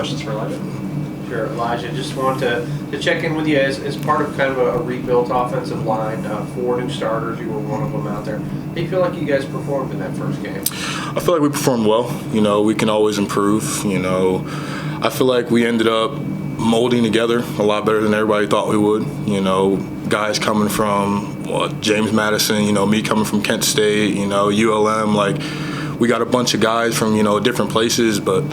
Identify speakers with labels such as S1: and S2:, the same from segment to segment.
S1: questions for Elijah?
S2: Sure, Elijah, just want to check in with you as part of kind of a rebuilt offensive line, 4 new starters. You were one of them out there. How do you feel like you guys performed in that first game?
S3: I feel like we performed well. We can always improve. I feel like we ended up molding together a lot better than everybody thought we would. Guys coming from James Madison, me coming from Kent State, ULM. Like, we got a bunch of guys from, different places, but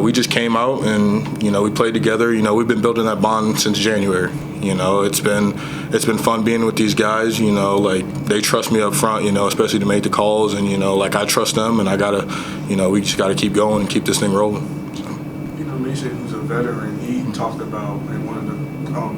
S3: we just came out and we played together. We've been building that bond since January. It's been fun being with these guys. Like, they trust me up front. Especially to make the calls, and like, I trust them, and I gotta, we just gotta keep going and keep this thing rolling. So.
S4: Mason, who's a veteran, he talked about in one of the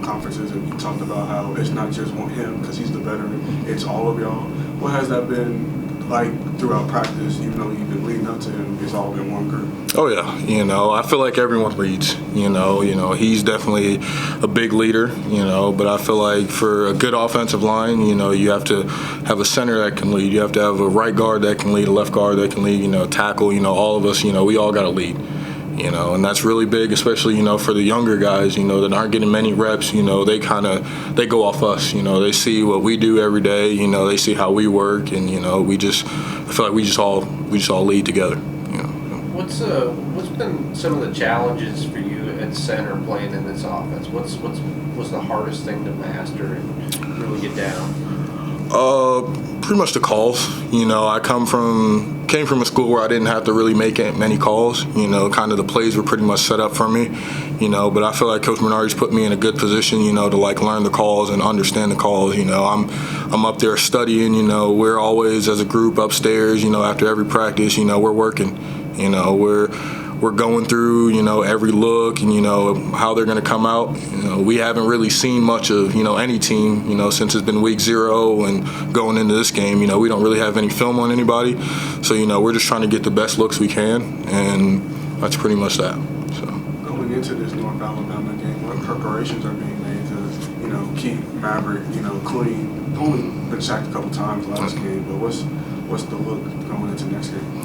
S4: conferences, and he talked about how it's not just him because he's the veteran. It's all of y'all. What has that been like throughout practice? Even though you've been leading up to him, it's all been one group.
S3: Oh yeah, I feel like everyone leads. He's definitely a big leader. But I feel like for a good offensive line, you have to have a center that can lead. You have to have a right guard that can lead, a left guard that can lead. Tackle. All of us. We all got to lead. And that's really big, especially, for the younger guys, that aren't getting many reps. They go off us. They see what we do every day. They see how we work, and I feel like we just all lead together.
S2: What's been some of the challenges for you at center playing in this offense? What's the hardest thing to master and really get down?
S3: Pretty much the calls. I came from a school where I didn't have to really make many calls. Kind of the plays were pretty much set up for me. But I feel like Coach Bernardi's put me in a good position. To like learn the calls and understand the calls. I'm up there studying. We're always as a group upstairs. After every practice, we're working. We're going through, every look and, how they're going to come out. We haven't really seen much of, any team, since it's been week 0 and going into this game. We don't really have any film on anybody. So, we're just trying to get the best looks we can, and that's pretty much that. So.
S4: Going into this North Alabama game, what preparations are being made to, keep Maverick, clean? Only been sacked a couple times last game, but what's the look going into next game?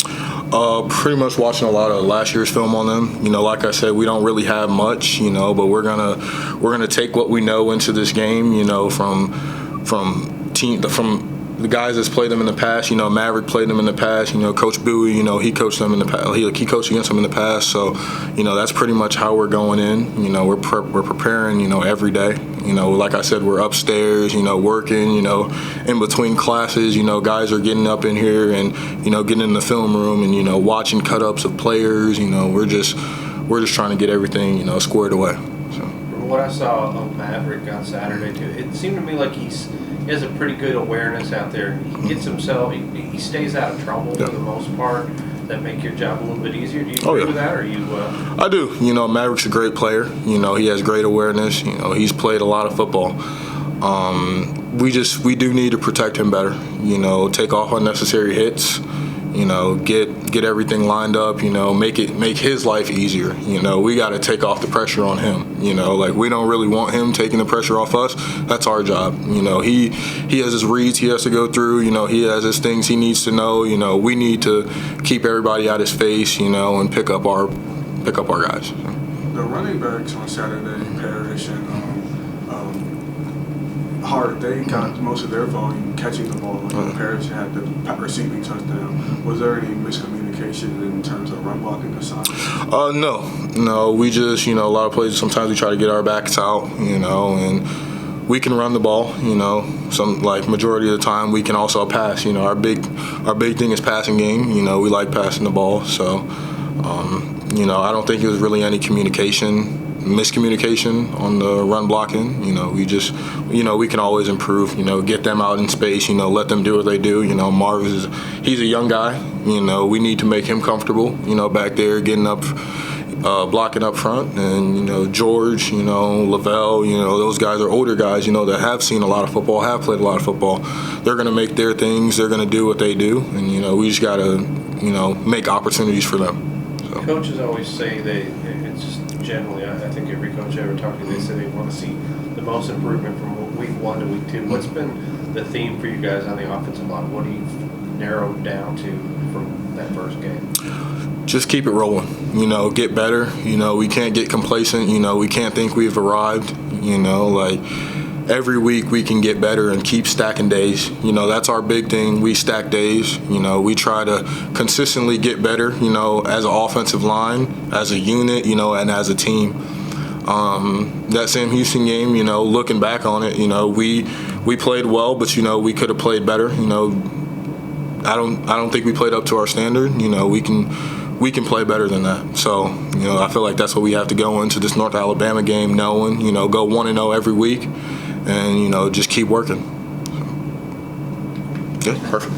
S3: Pretty much watching a lot of last year's film on them. Like I said, we don't really have much, but we're gonna take what we know into this game. From the guys that's played them in the past. Maverick played them in the past. Coach Bowie, he coached them in the past. He coached against them in the past. So, that's pretty much how we're going in. We're preparing. Every day. Like I said, we're upstairs. Working. In between classes. Guys are getting up in here and getting in the film room and watching cut-ups of players. We're just trying to get everything squared away. So.
S2: From what I saw of Maverick on Saturday too, it seemed to me like he has a pretty good awareness out there. He gets himself, he stays out of trouble for the most part. That make your job a little bit easier? Do you agree with that, or you?
S3: I do. Maverick's a great player. He has great awareness. He's played a lot of football. We do need to protect him better. Take off unnecessary hits. Get everything lined up. Make his life easier. We got to take off the pressure on him. Like, we don't really want him taking the pressure off us. That's our job. He has his reads he has to go through. He has his things he needs to know. We need to keep everybody out his face. And pick up our guys.
S4: The running backs on Saturday, Parrish and Hart, they got most of their volume catching the ball. Parrish had the receiving touchdown. Was there any miscommunication in terms of run blocking assignments? No. We just, a lot of plays, sometimes we try to get our backs out, and we can run the ball, some, like, majority of the time we can also pass. Our big thing is passing game. We like passing the ball. So, I don't think it was really any miscommunication on the run blocking. We just, we can always improve, get them out in space, let them do what they do. Marv he's a young guy, we need to make him comfortable, back there getting up, blocking up front. And, George, Lavelle, those guys are older guys, that have seen a lot of football, have played a lot of football. They're going to make their things, they're going to do what they do. And, we just got to, make opportunities for them. So.
S2: Coaches always say it's just generally, I think every coach I ever talked to, they say they want to see the most improvement from week 1 to week 2. What's been the theme for you guys on the offensive line? What do you narrow down to from that first game?
S3: Just keep it rolling. you know, get better. You know, we can't get complacent. You know, we can't think we've arrived. You know, like every week we can get better and keep stacking days. You know, that's our big thing. We stack days. You know, we try to consistently get better, you know, as an offensive line, as a unit, you know, and as a team. That Sam Houston game, you know, looking back on it, you know, we played well, but, you know, we could have played better. You know, I don't think we played up to our standard. You know, we can play better than that. So, you know, I feel like that's what we have to go into this North Alabama game knowing, you know, go 1-0 every week and, you know, just keep working. So, yeah, perfect.